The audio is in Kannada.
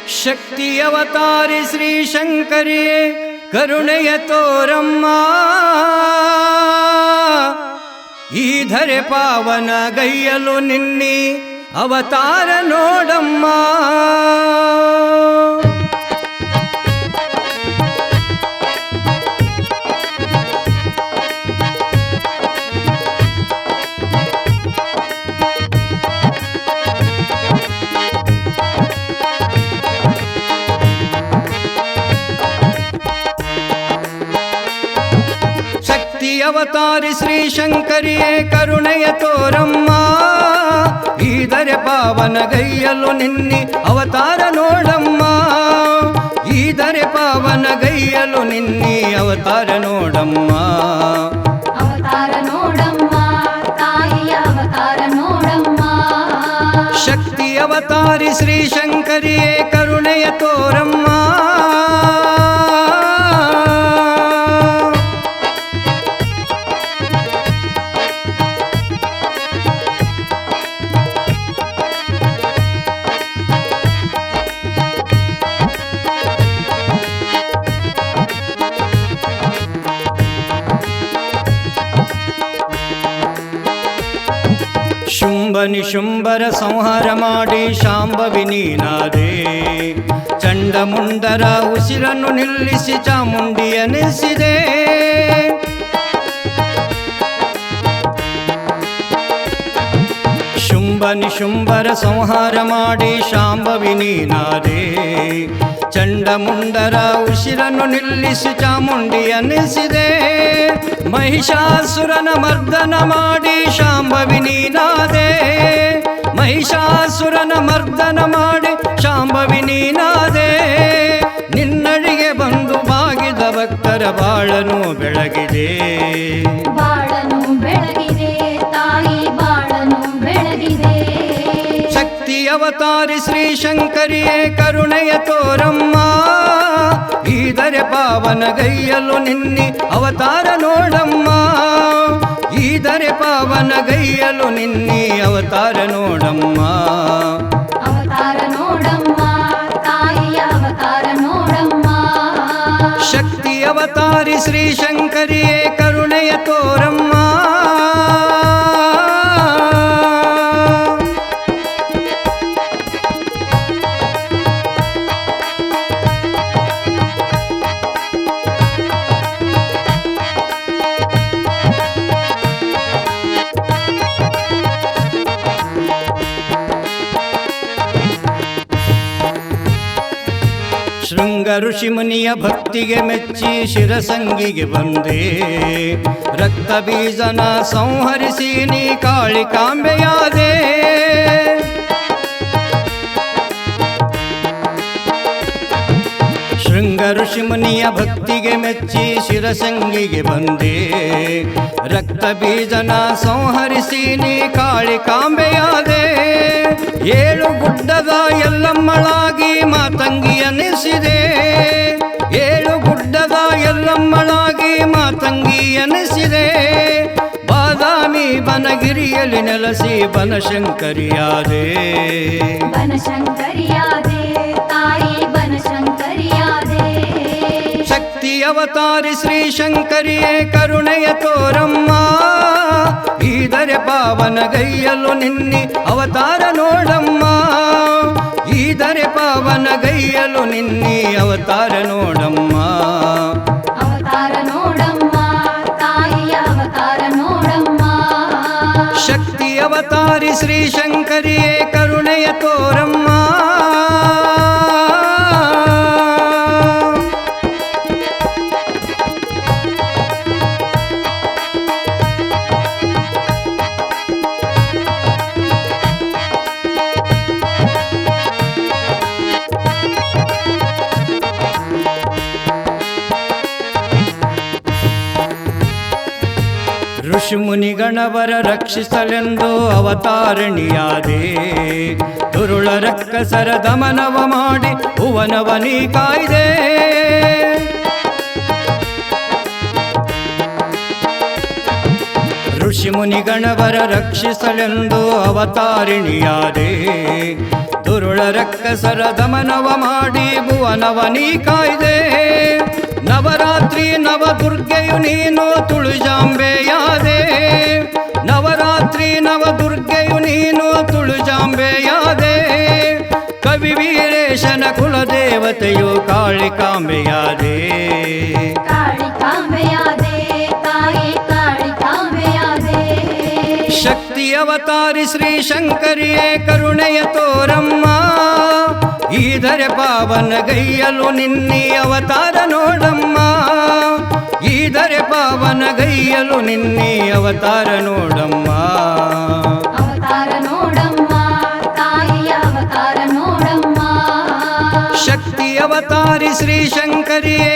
ಶಕ್ತಿ ಅವತಾರಿ ಶ್ರೀ ಶಂಕರಿಯೇ ಕರುಣೆಯ ತೋರಮ್ಮ. ಈ ಧರೆ ಪಾವನ ಗೈಯಲು ನಿನ್ನಿ ಅವತಾರ ನೋಡಮ್ಮ. ಅವತಾರಿ ಶ್ರೀ ಶಂಕರಿಯೇ ಕರುಣೆಯ ತೋರಮ್ಮ. ಈ ಧರೆ ಪಾವನ ಗೈಯಲು ನಿನ್ನಿ ಅವತಾರ ನೋಡಮ್ಮ. ಈ ಧರೆ ಪಾವನ ಗೈಯಲು ನಿನ್ನಿ ಅವತಾರ ನೋಡಮ್ಮ. ಅವತಾರ ನೋಡಮ್ಮ ತಾಯಿಯ ಅವತಾರ ನೋಡಮ್ಮ. ಶಕ್ತಿ ಅವತಾರಿ ಶ್ರೀ ಶಂಕರಿಯೇ ಕರುಣೆಯ ತೋರಮ್ಮ. ಶುಂಭರ ಸಂಹಾರ ಮಾಡಿ ಶಾಂಭವಿ ನೀನಾದೆ. ಚಂಡಮುಂಡರ ಉಸಿರನ್ನು ನಿಲ್ಲಿಸಿ ಚಾಮುಂಡಿಯನೆಸಿದೆ. ಶುಂಭರ ಸಂಹಾರ ಮಾಡಿ ಶಾಂಭವಿ ನೀನಾದೆ. ಚಂಡಮುಂಡರ ಉಸಿರನ್ನು ನಿಲ್ಲಿಸಿ ಚಾಮುಂಡಿಯನೆಸಿದೆ. ಮಹಿಷಾಸುರನ ಮರ್ದನ ಮಾಡಿ ಶಾಂಭವಿ ನೀನಾದೆ. ಮಹಿಷಾಸುರನ ಮರ್ದನ ಮಾಡಿ ಶಾಂಭವಿ ನೀನಾದೆ. ನಿನ್ನಡಿಗೆ ಬಂದು ಬಾಗಿದ ಭಕ್ತರ ಬಾಳನು ಬೆಳಗಿದೆ. ಬಾಳನು ಬೆಳಗಿದೆ ತಾಯಿ ಬಾಳನು ಬೆಳಗಿದೆ. ಶಕ್ತಿ ಅವತಾರಿ ಶ್ರೀ ಶಂಕರಿಯೇ ಕರುಣೆಯ ತೋರಮ್ಮ. ಈ ಧರೆ ಪಾವನ ಗೈಯಲು ನಿನ್ನಿ ಅವತಾರ ನೋಡಮ್ಮ. ಈ ಧರೆ ಪಾವನ ಗೈಯಲು ನಿನ್ನಿ ಅವತಾರ ನೋಡಮ್ಮ. ಅವತಾರ ನೋಡಮ್ಮ ತಾಯಿಯ ಅವತಾರ ನೋಡಮ್ಮ. ಶಕ್ತಿ ಅವತಾರಿ ಶ್ರೀ ಶಂಕರಿಯೇ ಕರುಣೆಯ ತೋರಮ್ಮ. ಶೃಂಗ ಋಷಿ ಮುನಿಯ ಭಕ್ತಿಗೆ ಮೆಚ್ಚಿ ಶಿರಸಂಗಿಗೆ ಬಂದೆ. ರಕ್ತ ಬೀಜನ ಸಂಹರಿಸಿ ನೀ ಕಾಳಿಕಾಂಬೆಯಾದೆ. ಶೃಂಗ ಋಷಿ ಮುನಿಯ ಭಕ್ತಿಗೆ ಮೆಚ್ಚಿ ಶಿರಸಂಗಿಗೆ ಬಂದೆ. ರಕ್ತ ಬೀಜನ ಸಂಹರಿಸಿ ನೀ ಕಾಳಿಕಾಂಬೆಯಾದೆ. ಏಳು ಗುಡ್ಡದ ಎಲ್ಲಮ್ಮಳಾಗಿ ಮಾತಂಗಿಯನಿಸಿದೆ. ಏಳು ಗುಡ್ಡದ ಎಲ್ಲಮ್ಮಳಾಗಿ ಮಾತಂಗಿಯನಿಸಿದೆ. ಬಾದಾಮಿ ಬನಗಿರಿಯಲ್ಲಿ ನೆಲೆಸಿ ಬನಶಂಕರಿಯಾದೆ. ಬನಶಂಕರಿಯಾದೆ ತಾಯಿ ಬನಶಂಕರಿಯಾದೆ. ಶಕ್ತಿ ಅವತಾರಿ ಶ್ರೀ ಶಂಕರಿಯೇ ಕರುಣೆಯ ತೋರಮ್ಮ. ಈ ಧರೆ ಪಾವನ ಗೈಯಲು ನಿನ್ನಿ ಅವತಾರ ನೋಡಮ್ಮ. ಈ ಧರೆ ಪಾವನ ಗೈಯಲು ನಿನ್ನಿ ಅವತಾರ ನೋಡಮ್ಮ. ಅವತಾರ ನೋಡಮ್ಮ ತಾಯಿಯ ಅವತಾರ ನೋಡಮ್ಮ. ಶಕ್ತಿ ಅವತಾರಿ ಶ್ರೀ ಶಂಕರಿಯೇ ಕರುಣೆಯ ತೋರಮ್ಮ. ಋಷಿಮುನಿಗಣವರ ರಕ್ಷಿಸಲೆಂದು ಅವತಾರಣಿಯಾದೆ. ದುರುಳ ರಕ್ಕಸರ ದಮನವ ಮಾಡಿ ಭುವನವನಿ ಕಾಯ್ದೆ. ಋಷಿಮುನಿಗಣವರ ರಕ್ಷಿಸಲೆಂದು ಅವತಾರಿಣಿಯಾದೆ. ದುರುಳ ರಕ್ಕಸರ ದಮನವ ಮಾಡಿ ಭುವನವ ನೀ ಕಾಯ್ದೆ ನವರಾತ್ರಿ ನವದುರ್ಗೆಯು ನೀನು ತುಳುಜಾಂಬೆಯಾದೆ ನವರಾತ್ರಿ ನವದುರ್ಗೆಯು ನೀನು ತುಳುಜಾಂಬೆಯಾದೆ ಕವಿ ವೀರೇಶನ ಕುಲದೇವತೆಯು ಕಾಳಿಕಾಂಬೆಯಾದೆ ಕಾಳಿಕಾಂಬೆಯಾದೆ ತಾಯಿ ಕಾಳಿಕಾಂಬೆಯಾದೆ ಶಕ್ತಿ ಅವತಾರಿ ಶ್ರೀ ಶಂಕರಿಯೇ ಕರುಣೆಯ ತೋರಮ್ಮ ಈದರೆ ಪಾವನ ಗೈಯಲು ನಿನ್ನಿ ಅವತಾರ ನೋಡಮ್ಮ ಈದರೆ ಪಾವನ ಗೈಯಲು ನಿನ್ನಿ ಅವತಾರ ನೋಡಮ್ಮ ಅವತಾರ ನೋಡಮ್ಮ ತಾಯಿಯ ಅವತಾರ ನೋಡಮ್ಮ ಶಕ್ತಿ ಅವತಾರಿ ಶ್ರೀ ಶಂಕರಿಯೇ